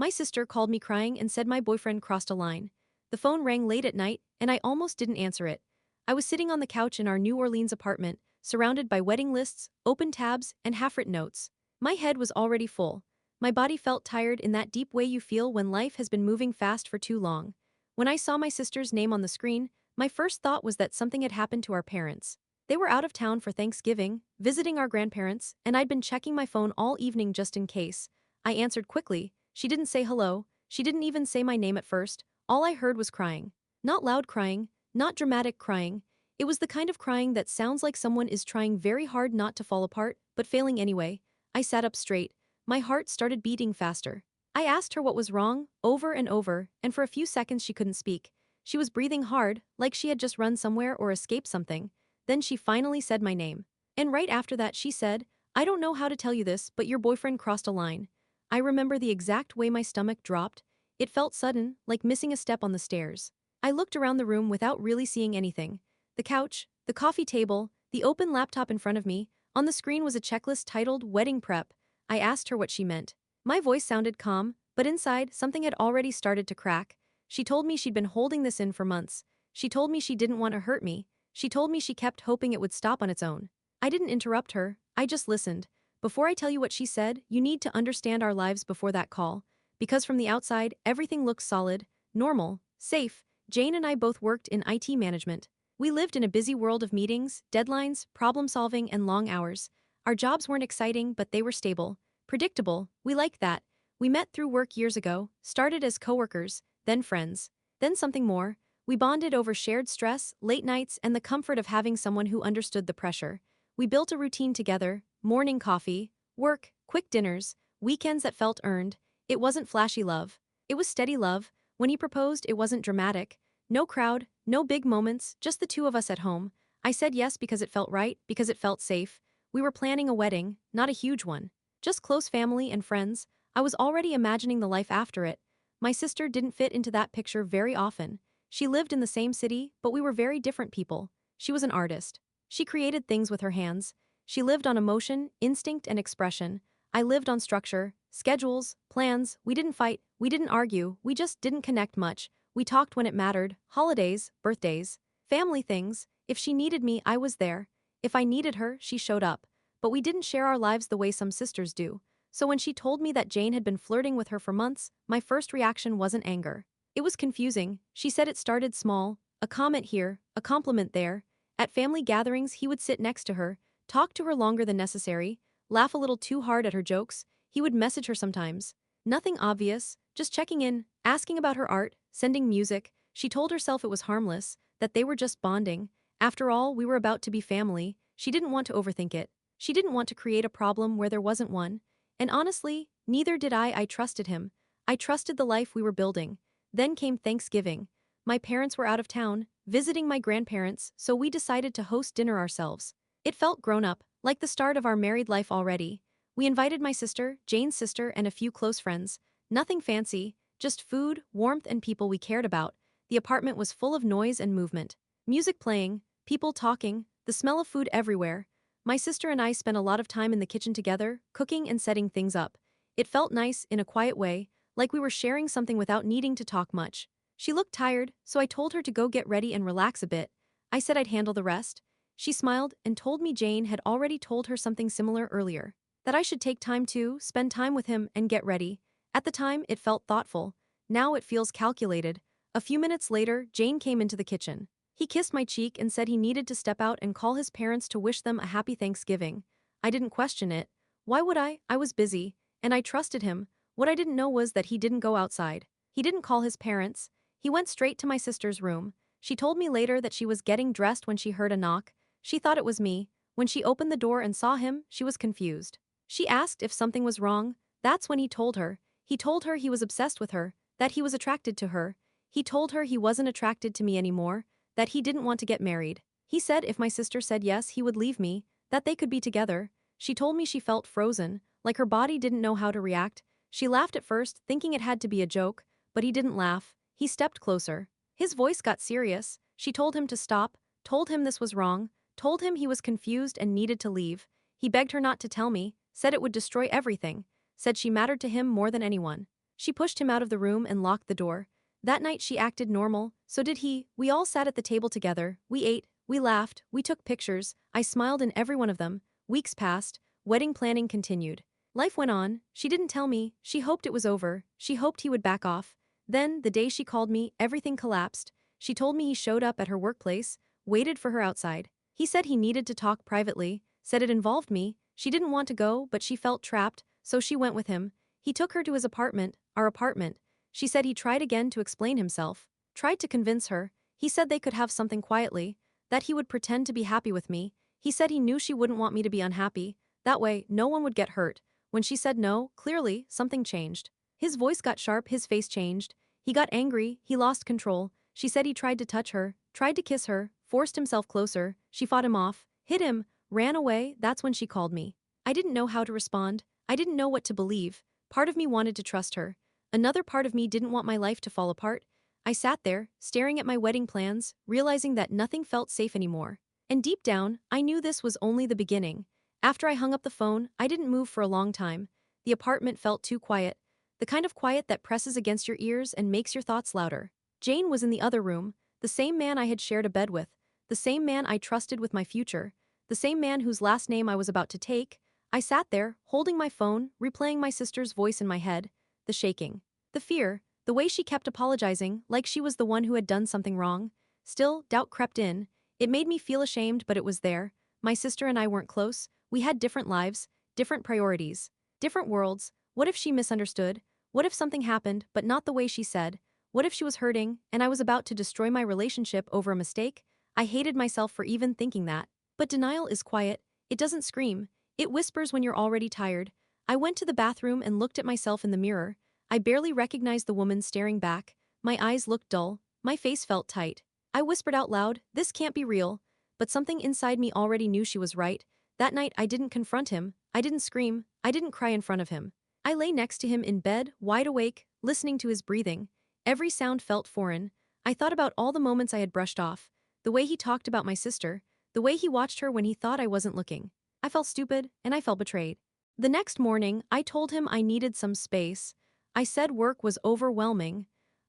My sister called me crying and said my boyfriend crossed a line. The phone rang late at night, and I almost didn't answer it. I was sitting on the couch in our New Orleans apartment, surrounded by wedding lists, open tabs, and half-written notes. My head was already full. My body felt tired in that deep way you feel when life has been moving fast for too long. When I saw my sister's name on the screen, my first thought was that something had happened to our parents. They were out of town for Thanksgiving, visiting our grandparents, and I'd been checking my phone all evening just in case. I answered quickly. She didn't say hello, she didn't even say my name at first. All I heard was crying. Not loud crying, not dramatic crying. It was the kind of crying that sounds like someone is trying very hard not to fall apart, but failing anyway. I sat up straight. My heart started beating faster. I asked her what was wrong, over and over, and for a few seconds she couldn't speak. She was breathing hard, like she had just run somewhere or escaped something. Then she finally said my name. And right after that she said, "I don't know how to tell you this, but your boyfriend crossed a line." I remember the exact way my stomach dropped. It felt sudden, like missing a step on the stairs. I looked around the room without really seeing anything. The couch, the coffee table, the open laptop in front of me. On the screen was a checklist titled Wedding Prep. I asked her what she meant. My voice sounded calm, but inside, something had already started to crack. She told me she'd been holding this in for months. She told me she didn't want to hurt me. She told me she kept hoping it would stop on its own. I didn't interrupt her, I just listened. Before I tell you what she said, you need to understand our lives before that call. Because from the outside, everything looks solid, normal, safe. Jane and I both worked in IT management. We lived in a busy world of meetings, deadlines, problem solving, and long hours. Our jobs weren't exciting, but they were stable. Predictable, we liked that. We met through work years ago, started as coworkers, then friends. Then something more. We bonded over shared stress, late nights, and the comfort of having someone who understood the pressure. We built a routine together, morning coffee, work, quick dinners, weekends that felt earned. It wasn't flashy love. It was steady love. When he proposed, it wasn't dramatic. No crowd, no big moments, just the two of us at home. I said yes because it felt right, because it felt safe. We were planning a wedding, not a huge one. Just close family and friends. I was already imagining the life after it. My sister didn't fit into that picture very often. She lived in the same city, but we were very different people. She was an artist. She created things with her hands. She lived on emotion, instinct, and expression. I lived on structure, schedules, plans. We didn't fight, we didn't argue, we just didn't connect much. We talked when it mattered, holidays, birthdays, family things. If she needed me, I was there. If I needed her, she showed up. But we didn't share our lives the way some sisters do. So when she told me that Jane had been flirting with her for months, my first reaction wasn't anger. It was confusing. She said it started small, a comment here, a compliment there. At family gatherings, he would sit next to her, talk to her longer than necessary, laugh a little too hard at her jokes. He would message her sometimes. Nothing obvious, just checking in, asking about her art, sending music. She told herself it was harmless, that they were just bonding. After all, we were about to be family. She didn't want to overthink it. She didn't want to create a problem where there wasn't one. And honestly, neither did I. I trusted him. I trusted the life we were building. Then came Thanksgiving. My parents were out of town, visiting my grandparents, so we decided to host dinner ourselves. It felt grown up, like the start of our married life already. We invited my sister, Jane's sister, and a few close friends. Nothing fancy, just food, warmth, and people we cared about. The apartment was full of noise and movement. Music playing, people talking, the smell of food everywhere. My sister and I spent a lot of time in the kitchen together, cooking and setting things up. It felt nice, in a quiet way, like we were sharing something without needing to talk much. She looked tired, so I told her to go get ready and relax a bit. I said I'd handle the rest. She smiled and told me Jane had already told her something similar earlier. That I should take time to spend time with him and get ready. At the time, it felt thoughtful. Now it feels calculated. A few minutes later, Jane came into the kitchen. He kissed my cheek and said he needed to step out and call his parents to wish them a happy Thanksgiving. I didn't question it. Why would I? I was busy. And I trusted him. What I didn't know was that he didn't go outside. He didn't call his parents. He went straight to my sister's room. She told me later that she was getting dressed when she heard a knock. She thought it was me. When she opened the door and saw him, she was confused. She asked if something was wrong. That's when he told her. He told her he was obsessed with her, that he was attracted to her. He told her he wasn't attracted to me anymore, that he didn't want to get married. He said if my sister said yes, he would leave me, that they could be together. She told me she felt frozen, like her body didn't know how to react. She laughed at first, thinking it had to be a joke, but he didn't laugh. He stepped closer. His voice got serious. She told him to stop, told him this was wrong, told him he was confused and needed to leave. He begged her not to tell me, said it would destroy everything, said she mattered to him more than anyone. She pushed him out of the room and locked the door. That night she acted normal, so did he. We all sat at the table together, we ate, we laughed, we took pictures, I smiled in every one of them. Weeks passed, wedding planning continued. Life went on, she didn't tell me, she hoped it was over, she hoped he would back off. Then, the day she called me, everything collapsed. She told me he showed up at her workplace, waited for her outside. He said he needed to talk privately, said it involved me. She didn't want to go, but she felt trapped, so she went with him. He took her to his apartment, our apartment. She said he tried again to explain himself, tried to convince her. He said they could have something quietly, that he would pretend to be happy with me. He said he knew she wouldn't want me to be unhappy, that way no one would get hurt. When she said no, clearly, something changed. His voice got sharp, his face changed. He got angry, he lost control. She said he tried to touch her, tried to kiss her, forced himself closer. She fought him off, hit him, ran away. That's when she called me. I didn't know how to respond. I didn't know what to believe. Part of me wanted to trust her. Another part of me didn't want my life to fall apart. I sat there, staring at my wedding plans, realizing that nothing felt safe anymore. And deep down, I knew this was only the beginning. After I hung up the phone, I didn't move for a long time. The apartment felt too quiet. The kind of quiet that presses against your ears and makes your thoughts louder. Jane was in the other room, the same man I had shared a bed with, the same man I trusted with my future, the same man whose last name I was about to take. I sat there, holding my phone, replaying my sister's voice in my head, the shaking, the fear, the way she kept apologizing, like she was the one who had done something wrong. Still, doubt crept in. It made me feel ashamed, but it was there. My sister and I weren't close. We had different lives, different priorities, different worlds. What if she misunderstood? What if something happened, but not the way she said? What if she was hurting, and I was about to destroy my relationship over a mistake? I hated myself for even thinking that. But denial is quiet. It doesn't scream. It whispers when you're already tired. I went to the bathroom and looked at myself in the mirror. I barely recognized the woman staring back. My eyes looked dull. My face felt tight. I whispered out loud, "This can't be real." But something inside me already knew she was right. That night I didn't confront him. I didn't scream. I didn't cry in front of him. I lay next to him in bed, wide awake, listening to his breathing. Every sound felt foreign. I thought about all the moments I had brushed off. The way he talked about my sister. The way he watched her when he thought I wasn't looking. I felt stupid, and I felt betrayed. The next morning, I told him I needed some space. I said work was overwhelming.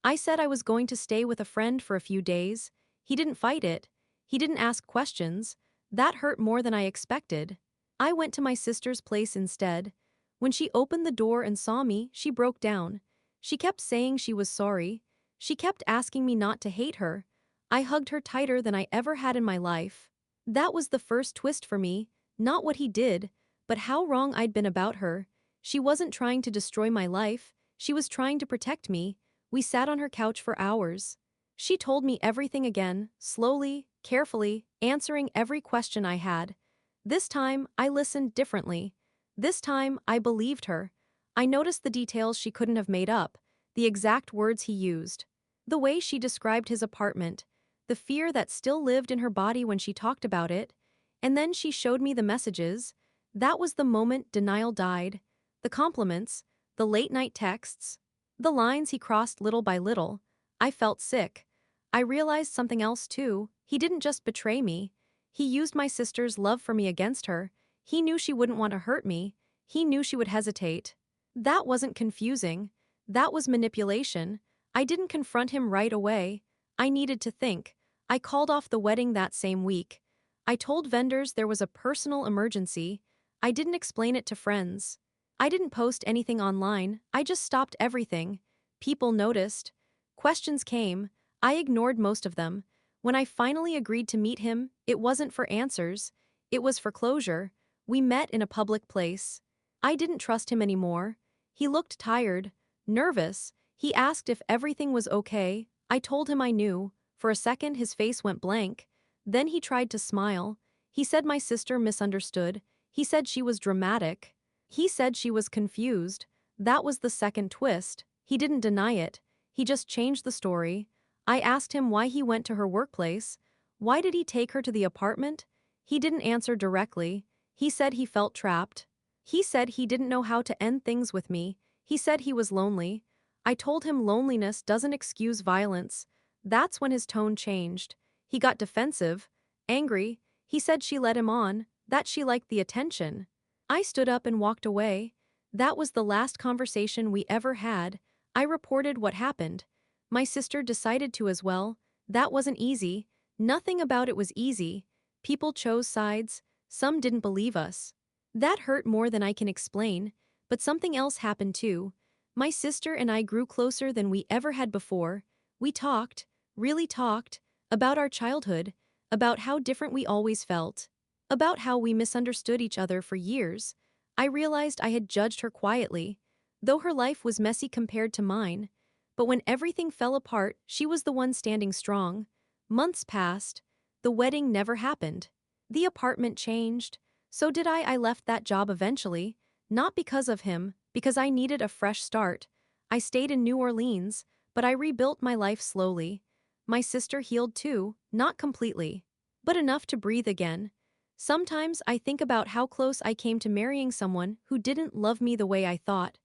I said I was going to stay with a friend for a few days. He didn't fight it. He didn't ask questions. That hurt more than I expected. I went to my sister's place instead. When she opened the door and saw me, she broke down. She kept saying she was sorry. She kept asking me not to hate her. I hugged her tighter than I ever had in my life. That was the first twist for me, not what he did, but how wrong I'd been about her. She wasn't trying to destroy my life, she was trying to protect me. We sat on her couch for hours. She told me everything again, slowly, carefully, answering every question I had. This time, I listened differently. This time, I believed her. I noticed the details she couldn't have made up, the exact words he used. The way she described his apartment, the fear that still lived in her body when she talked about it, and then she showed me the messages. That was the moment denial died. The compliments, the late-night texts, the lines he crossed little by little. I felt sick. I realized something else too. He didn't just betray me. He used my sister's love for me against her. He knew she wouldn't want to hurt me. He knew she would hesitate. That wasn't confusing. That was manipulation. I didn't confront him right away. I needed to think. I called off the wedding that same week. I told vendors there was a personal emergency. I didn't explain it to friends. I didn't post anything online. I just stopped everything. People noticed. Questions came. I ignored most of them. When I finally agreed to meet him, it wasn't for answers. It was for closure. We met in a public place. I didn't trust him anymore. He looked tired, nervous. He asked if everything was okay. I told him I knew. For a second his face went blank. Then he tried to smile. He said my sister misunderstood. He said she was dramatic. He said she was confused. That was the second twist. He didn't deny it. He just changed the story. I asked him why he went to her workplace. Why did he take her to the apartment? He didn't answer directly. He said he felt trapped. He said he didn't know how to end things with me. He said he was lonely. I told him loneliness doesn't excuse violence. That's when his tone changed. He got defensive, angry. He said she led him on, that she liked the attention. I stood up and walked away. That was the last conversation we ever had. I reported what happened. My sister decided to as well. That wasn't easy. Nothing about it was easy. People chose sides. Some didn't believe us. That hurt more than I can explain, but something else happened too. My sister and I grew closer than we ever had before. We talked, really talked, about our childhood, about how different we always felt, about how we misunderstood each other for years. I realized I had judged her quietly, though her life was messy compared to mine. But when everything fell apart, she was the one standing strong. Months passed. The wedding never happened. The apartment changed. So did I. I left that job eventually, not because of him, because I needed a fresh start. I stayed in New Orleans, but I rebuilt my life slowly. My sister healed too, not completely, but enough to breathe again. Sometimes I think about how close I came to marrying someone who didn't love me the way I thought.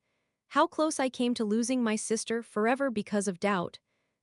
How close I came to losing my sister forever because of doubt.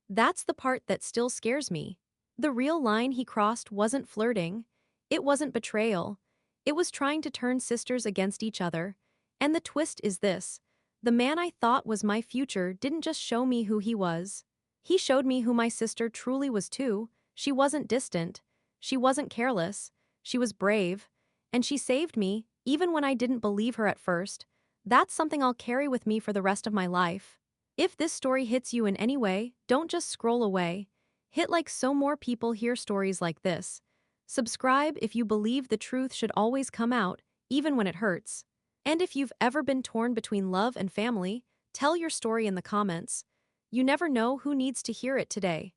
That's the part that still scares me. The real line he crossed wasn't flirting. It wasn't betrayal. It was trying to turn sisters against each other. And the twist is this: the man I thought was my future didn't just show me who he was. He showed me who my sister truly was too. She wasn't distant. She wasn't careless. She was brave. And she saved me, even when I didn't believe her at first. That's something I'll carry with me for the rest of my life. If this story hits you in any way, don't just scroll away. Hit like so more people hear stories like this. Subscribe if you believe the truth should always come out, even when it hurts. And if you've ever been torn between love and family, tell your story in the comments. You never know who needs to hear it today.